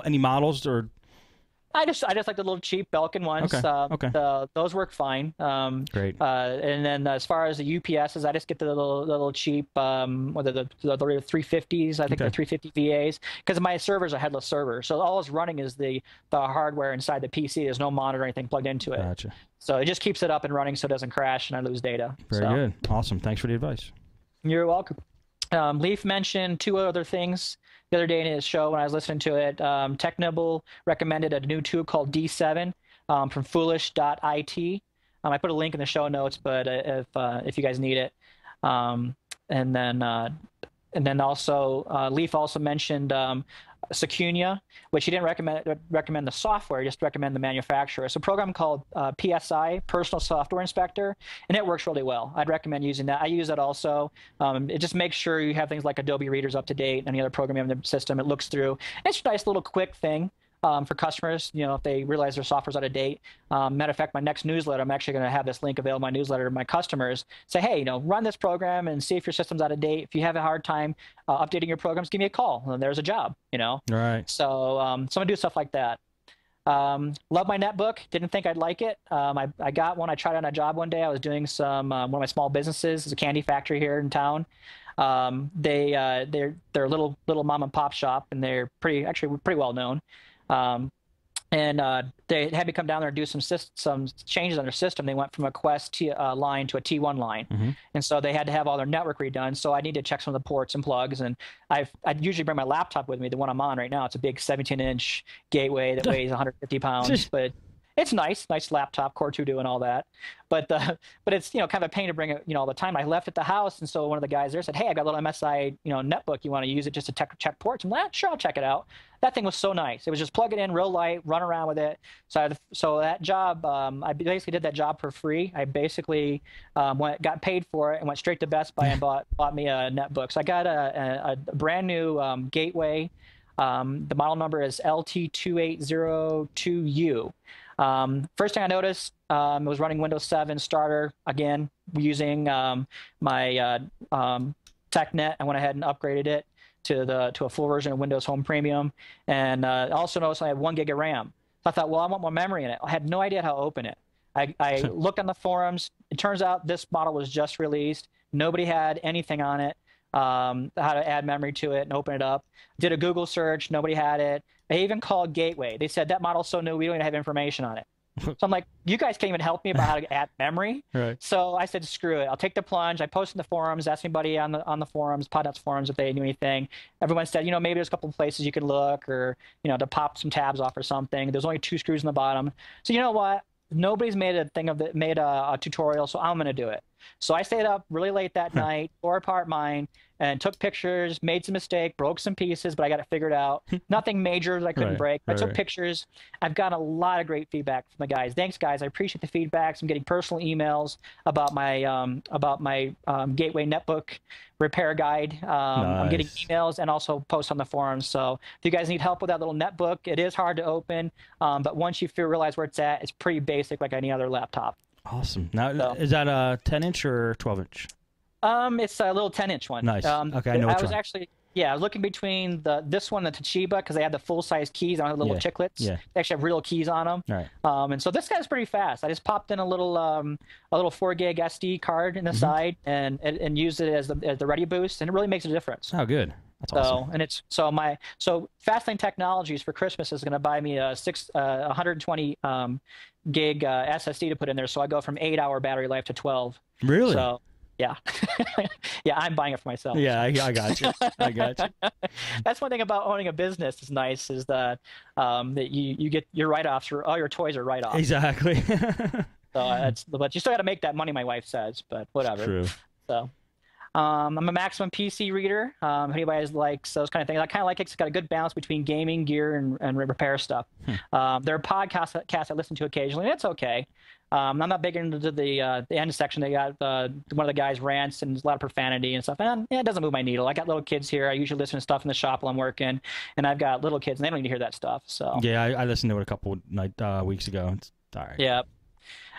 Any models or? I just like the little cheap Belkin ones. Okay. Okay. Those work fine. Great. And then as far as the UPSs, I just get the little cheap whether the 350s, I think Okay. the 350 VAs, because my server's a headless server. So all it's running is the hardware inside the PC. There's no monitor or anything plugged into it. Gotcha. So it just keeps it up and running so it doesn't crash and I lose data. Very So good. Awesome. Thanks for the advice. you're welcome. Leaf mentioned two other things the other day in his show when I was listening to it. Technibble recommended a new tool called D7 from foolish.it. I put a link in the show notes, but if you guys need it. Um, and then and then also Leaf also mentioned Secunia, which he didn't recommend the software, he just recommend the manufacturer. It's a program called PSI, Personal Software Inspector, and it works really well. I'd recommend using that. I use it also. It just makes sure you have things like Adobe Readers up to date, any other program you have in the system. It looks through. It's a nice little quick thing. For customers, if they realize their software's out of date. Matter of fact, my next newsletter, I'm actually going to have this link available in my newsletter to my customers. Say, hey, run this program and see if your system's out of date. If you have a hard time updating your programs, give me a call. And there's a job. All right. So I'm going to do stuff like that. Love my netbook. Didn't think I'd like it. I got one. I tried it on a job one day. I was doing one of my small businesses. It's a candy factory here in town. They're a little mom and pop shop, and they're actually pretty well known. Um, and they had me come down there and do some changes on their system. They went from a Quest line to a T1 line, Mm-hmm. and so they had to have all their network redone. So I need to check some of the ports and plugs. And I usually bring my laptop with me, the one I'm on right now. It's a big 17-inch gateway that weighs 150 pounds, but it's nice laptop, Core 2 doing all that. But it's kind of a pain to bring it all the time. I left at the house, and so one of the guys there said, "Hey, I got a little MSI netbook. You want to use it just to check ports?" I'm like, "Sure, I'll check it out." That thing was so nice. It was just plug it in, real light, run around with it. So that job, I basically did that job for free. I basically got paid for it and went straight to Best Buy and bought me a netbook. So I got a brand new gateway. The model number is LT2802U. First thing I noticed was running Windows 7 starter again using my TechNet. I went ahead and upgraded it to a full version of Windows Home Premium, and I also noticed I had 1 gig of RAM. So I thought, well, I want more memory in it. I had no idea how to open it. I looked on the forums. It turns out this model was just released. Nobody had anything on it. How to add memory to it and open it up. Did a Google search. Nobody had it. I even called Gateway. They said that model's so new we don't even have information on it. So I'm like, you guys can't even help me about how to add memory. Right. So I said, screw it. I'll take the plunge. I posted in the forums, asked anybody on the forums, Podnutz forums, if they knew anything. Everyone said, maybe there's a couple of places you could look, or to pop some tabs off or something. There's only 2 screws in the bottom. So you know what? Nobody's made a tutorial, so I'm going to do it. So I stayed up really late that night, tore apart mine, and took pictures, made some mistake, broke some pieces, but I got it figured out. Nothing major that I couldn't break. I took pictures. I've gotten a lot of great feedback from the guys. Thanks, guys. I appreciate the feedbacks. I'm getting personal emails about my Gateway Netbook repair guide. I'm getting emails and also posts on the forums. So if you guys need help with that little netbook, it is hard to open, but once you realize where it's at, it's pretty basic like any other laptop. Awesome. Now, is that a 10-inch or 12-inch? It's a little 10-inch one. Nice. Okay, I know which one. I was looking between this one, the Toshiba, because they had the full-size keys on the little chiclets. Yeah. They actually have real keys on them. Right. And so this guy's pretty fast. I just popped in a little 4 gig SD card in the side and used it as the ready boost, and it really makes a difference. Oh, good. That's awesome. So Fastlane Technologies for Christmas is going to buy me a 120 gig SSD to put in there, so I go from 8-hour battery life to 12. Really? So yeah, yeah, I'm buying it for myself. Yeah, I got you. I got you. That's one thing about owning a business is nice, is that you get your write-offs, all your toys are write-offs. Exactly. But you still got to make that money, my wife says, but whatever. True. So. I'm a maximum PC reader. If anybody likes those kind of things, I kind of like it. It's got a good balance between gaming, gear, and repair stuff. There are podcasts I listen to occasionally, and it's okay. I'm not big into the end section. They got one of the guys rants and there's a lot of profanity and stuff. And it doesn't move my needle. I got little kids here. I usually listen to stuff in the shop while I'm working, and I've got little kids, and they don't need to hear that stuff. So yeah, I listened to it a couple weeks ago. It's all right. Yeah.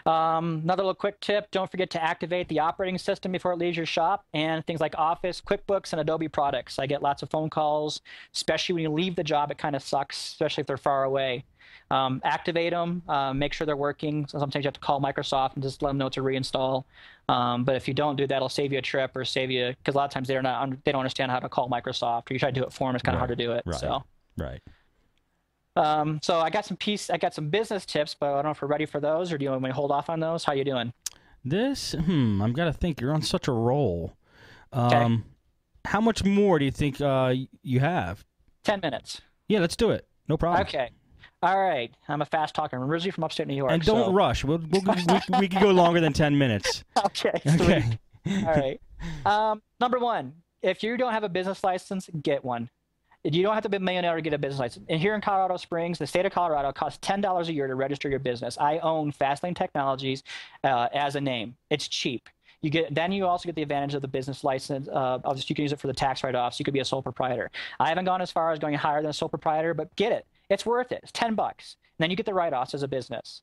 Another little quick tip, don't forget to activate the operating system before it leaves your shop, and things like Office, QuickBooks, and Adobe products. I get lots of phone calls, especially when you leave the job. It kind of sucks, especially if they're far away. Activate them, make sure they're working. So sometimes you have to call Microsoft and just let them know to reinstall. But if you don't do that, it'll save you a trip or save you, because a lot of times they don't understand how to call Microsoft, or you try to do it for them, it's kind of hard to do it. Right. So. Right. So I got some business tips, but I don't know if we're ready for those, or do you want me to hold off on those? How you doing? I'm got to think. You're on such a roll. Okay. How much more do you think you have? 10 minutes. Yeah, let's do it. No problem. Okay. All right. I'm a fast talker. I'm originally from upstate New York. And don't rush. We can go longer than 10 minutes. Okay. Okay. All right. Number one, if you don't have a business license, get one. You don't have to be a millionaire to get a business license. And here in Colorado Springs, the state of Colorado, it costs $10 a year to register your business. I own Fastlane Technologies as a name. It's cheap. Then you also get the advantage of the business license. Obviously, you can use it for the tax write-offs. You could be a sole proprietor. I haven't gone as far as going higher than a sole proprietor, but get it. It's worth it. It's $10. And then you get the write-offs as a business.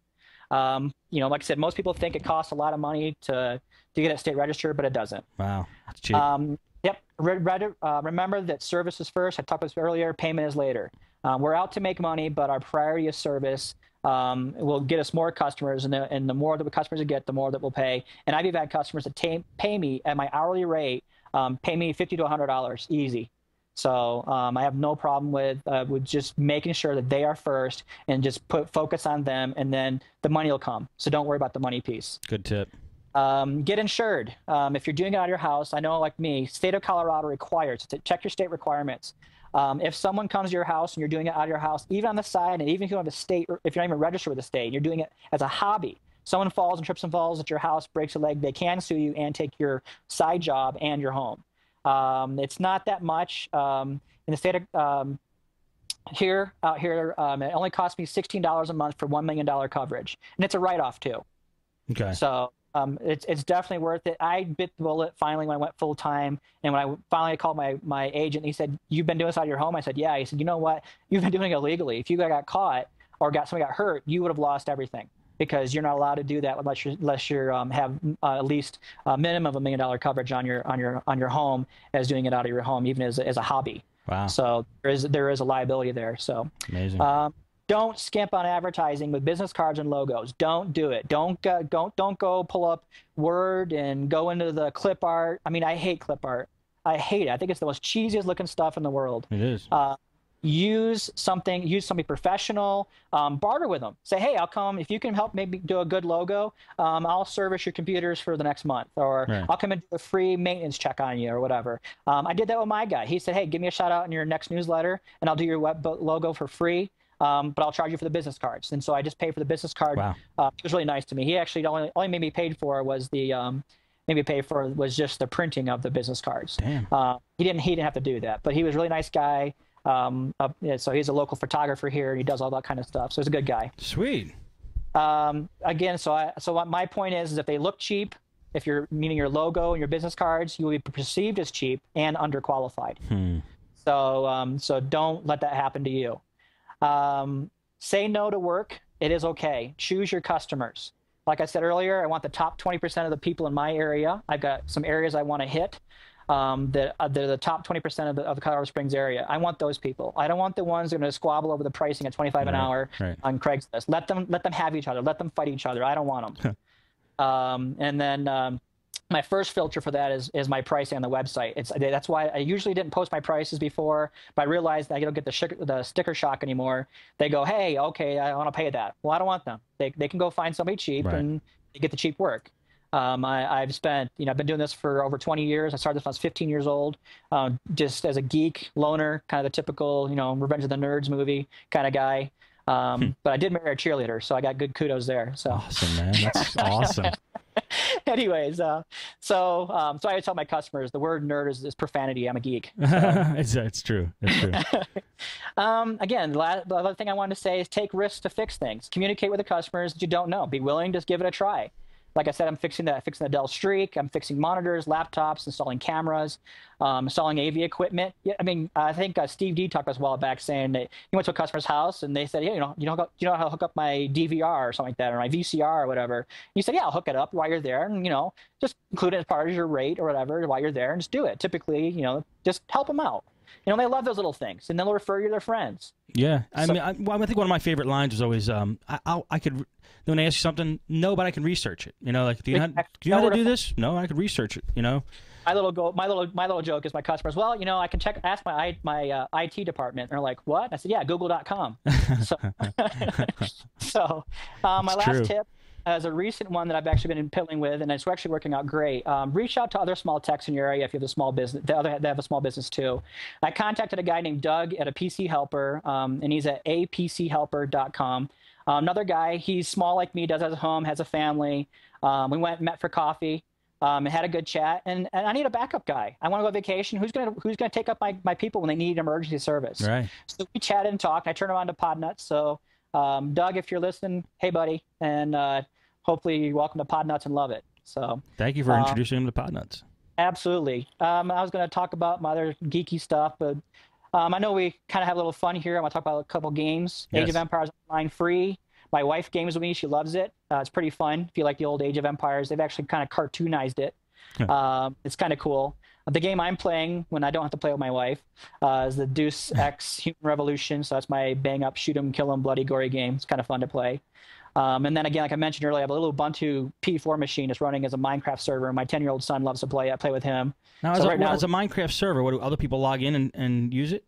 Like I said, most people think it costs a lot of money to get it state registered, but it doesn't. Wow, that's cheap. Yep. Remember that service is first. I talked about this earlier. Payment is later. We're out to make money, but our priority is service. Will get us more customers, and the more that the customers we get, the more that we'll pay. And I've even had customers that pay me at my hourly rate, pay me $50 to $100 easy. So I have no problem with just making sure that they are first, and just focus on them, and then the money will come. So don't worry about the money piece. Good tip. Get insured. If you're doing it out of your house, I know, like me, state of Colorado requires to check your state requirements. If someone comes to your house and you're doing it out of your house, even on the side, and even if you don't have a state, or if you're not even registered with the state, and you're doing it as a hobby, someone falls and trips and falls at your house, breaks a leg, they can sue you and take your side job and your home. It's not that much. In the state of out here, it only cost me $16 a month for $1 million coverage, and it's a write-off too. Okay. So it's definitely worth it. I bit the bullet finally when I went full time, and when I finally called my agent, he said, "You've been doing this out of your home?" I said, "Yeah." He said, "You know what? You've been doing it illegally. If you got caught or somebody got hurt, you would have lost everything, because you're not allowed to do that unless you have at least a minimum of $1 million coverage on your home, as doing it out of your home, even as a hobby." Wow. So there is a liability there. So amazing. Don't skimp on advertising with business cards and logos. Don't do it. Don't go pull up Word and go into the clip art. I mean, I hate clip art. I hate it. I think it's the most cheesiest looking stuff in the world. It is. Use something professional. Barter with them. Say, hey, I'll come if you can help maybe do a good logo. I'll service your computers for the next month, or right. I'll come and do a free maintenance check on you, or whatever. I did that with my guy. He said, hey, give me a shout out in your next newsletter, and I'll do your web logo for free. But I'll charge you for the business cards. And so I just paid for the business card. Wow. It was really nice to me. He actually only made me paid for was just the printing of the business cards. Damn. He didn't have to do that, but he was a really nice guy. So he's a local photographer here, and he does all that kind of stuff. So he's a good guy. Sweet. Again, so what my point is if they look cheap, if you're meaning your logo and your business cards, you will be perceived as cheap and underqualified. So don't let that happen to you. Say no to work. It is okay. Choose your customers. Like I said earlier, I want the top 20% of the people in my area. I've got some areas I want to hit. They're the top 20% of the Colorado Springs area. I want those people. I don't want the ones that are going to squabble over the pricing at $25 an hour on Craigslist. Let them have each other. Let them fight each other. I don't want them. And then my first filter for that is my pricing on the website. That's why I usually didn't post my prices before, but I realized I don't get the sticker shock anymore. They go, hey, okay, I want to pay that. Well, I don't want them. They can go find somebody cheap and they get the cheap work. I've been doing this for over 20 years. I started this when I was 15 years old, just as a geek, loner, kind of the typical, Revenge of the Nerds movie kind of guy. But I did marry a cheerleader, so I got good kudos there. So awesome, man. That's awesome. Anyways, so I tell my customers the word nerd is profanity. I'm a geek. So. It's true. It's true. Again, the other thing I wanted to say is take risks to fix things. Communicate with the customers that you don't know. Be willing to give it a try. Like I said, I'm fixing the Dell Streak. I'm fixing monitors, laptops, installing cameras, installing AV equipment. Yeah, I mean, I think Steve D talked about this a while back, saying that he went to a customer's house and they said, yeah, you know how to hook up my DVR or something like that, or my VCR or whatever. And he said, yeah, I'll hook it up while you're there, and just include it as part of your rate or whatever while you're there, and just do it. Typically, just help them out. They love those little things, and they'll refer you to their friends. Yeah, I mean, I think one of my favorite lines was always, I could, when they ask you something, no, but I can research it. Like, do you know how to do this? No, I could research it. My little joke is my customers. Well, I can ask my IT department. And they're like, what? I said, yeah, Google.com. So, my last tip is a recent one that I've actually been piddling with, and it's actually working out great. Reach out to other small techs in your area if you have a small business. They have a small business too. I contacted a guy named Doug at a PC Helper, and he's at apchelper.com. Another guy, he's small like me, does it at home, has a family. We went and met for coffee. And had a good chat, and I need a backup guy. I want to go on vacation. Who's gonna take up my people when they need emergency service? Right. So we chatted and talked. I turned him on to Podnutz. So Doug, if you're listening, hey buddy, and hopefully you're welcome to Podnutz and love it. So thank you for introducing him to Podnutz. Absolutely. I was going to talk about my other geeky stuff, but I know we kind of have a little fun here. I want to talk about a couple games. Yes. Age of Empires Online free. My wife games with me. She loves it. It's pretty fun. If you like the old Age of Empires, they've actually kind of cartoonized it. It's kind of cool. The game I'm playing when I don't have to play with my wife is the Deus Ex Human Revolution. So that's my bang up, shoot 'em, kill 'em, bloody, gory game. It's kind of fun to play. And then again, like I mentioned earlier, I have a little Ubuntu P4 machine that's running as a Minecraft server. My 10-year-old son loves to play. I play with him. Now, so as a Minecraft server, what do other people log in and use it?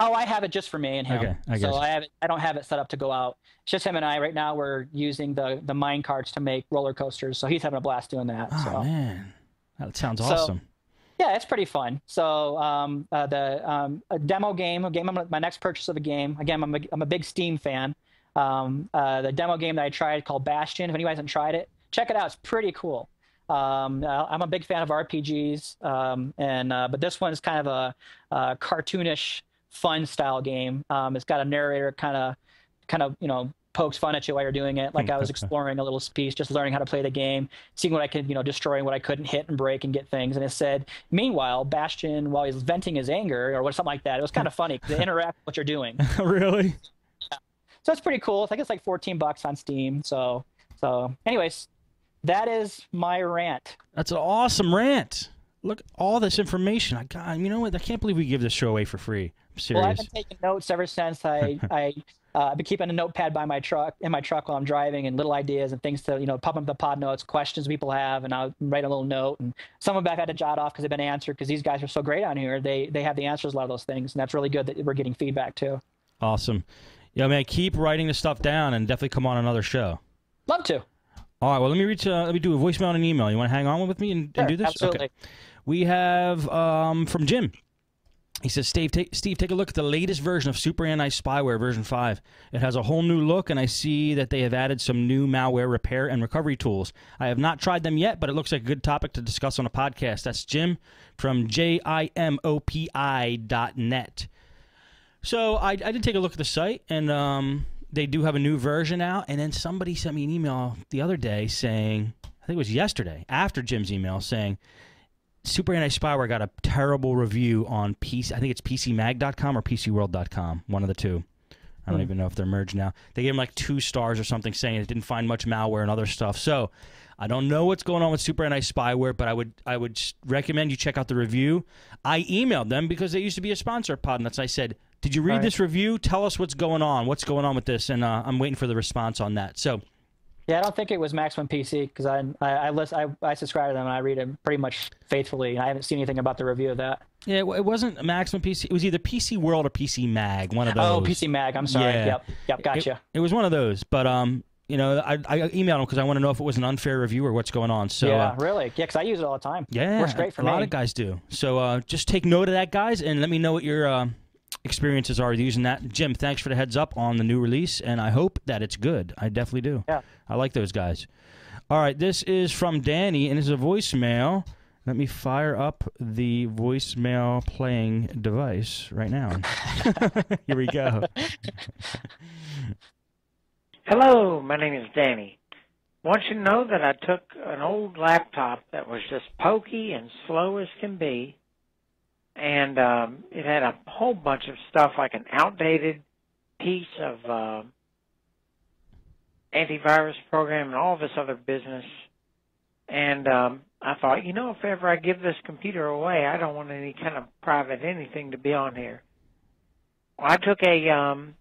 Oh, I have it just for me and him. Okay, I so I don't have it set up to go out. It's just him and I. Right now, we're using the mine carts to make roller coasters. So he's having a blast doing that. Oh, man. That sounds awesome. Yeah, it's pretty fun. So a demo game, my next purchase of a game. Again, I'm a big Steam fan. The demo game that I tried called Bastion. If anyone hasn't tried it, check it out. It's pretty cool. I'm a big fan of RPGs, but this one is kind of a cartoonish, fun style game. It's got a narrator kind of pokes fun at you while you're doing it. Like I was exploring a little piece, just learning how to play the game, seeing what I could, destroying what I couldn't hit and break and get things. And it said, meanwhile, Bastion, while he's venting his anger or something like that, it was kind of funny because it interacts with what you're doing. Really? Yeah. So it's pretty cool. I think it's like $14 on Steam. So anyways, that is my rant. That's an awesome rant. Look, all this information. You know what? I can't believe we give this show away for free. I'm serious. Well, I've been taking notes ever since I've been keeping a notepad by my truck while I'm driving, and little ideas and things to pop up the pod notes, questions people have, and I'll write a little note. And some of them I've had to jot off because they've been answered because these guys are so great on here. They have the answers to a lot of those things, and that's really good that we're getting feedback too. Awesome. Yeah, man, keep writing this stuff down and definitely come on another show. Love to. All right, well, let me do a voicemail and an email. You want to hang on with me and do this? Absolutely. Okay. We have from Jim. He says, Steve, take a look at the latest version of Super Anti-Spyware, version 5. It has a whole new look, and I see that they have added some new malware repair and recovery tools. I have not tried them yet, but it looks like a good topic to discuss on a podcast. That's Jim from jimopi.net. So I did take a look at the site, and they do have a new version out. And then somebody sent me an email the other day saying, I think it was yesterday, after Jim's email, saying, Super Anti-Spyware got a terrible review on PC. I think it's PCMag.com or PCWorld.com, one of the two. I don't even know if they're merged now. They gave him like 2 stars or something, saying it didn't find much malware and other stuff. So I don't know what's going on with Super Anti-Spyware, but I would recommend you check out the review. I emailed them because they used to be a sponsor of Podnutz. I said, did you read this review? Tell us what's going on. What's going on with this? And I'm waiting for the response on that. So. Yeah, I don't think it was Maximum PC because I subscribe to them and I read it pretty much faithfully. I haven't seen anything about the review of that. Yeah, it wasn't Maximum PC. It was either PC World or PC Mag, one of those. Oh, PC Mag. I'm sorry. Yeah. Yep, gotcha. It was one of those, but I emailed them because I want to know if it was an unfair review or what's going on. So yeah, really? Yeah, because I use it all the time. Yeah, works great for me. A lot of guys do. So just take note of that, guys, and let me know what your experiences are using that. Jim, thanks for the heads up on the new release, and I hope that it's good. I definitely do. Yeah. I like those guys. All right, this is from Danny, and this is a voicemail. Let me fire up the voicemail playing device right now. Here we go. Hello, my name is Danny. want you to know that I took an old laptop that was just pokey and slow as can be, and it had a whole bunch of stuff like an outdated piece of antivirus program and all this other business. And I thought, if ever I give this computer away, I don't want any kind of private anything to be on here. Well, I took a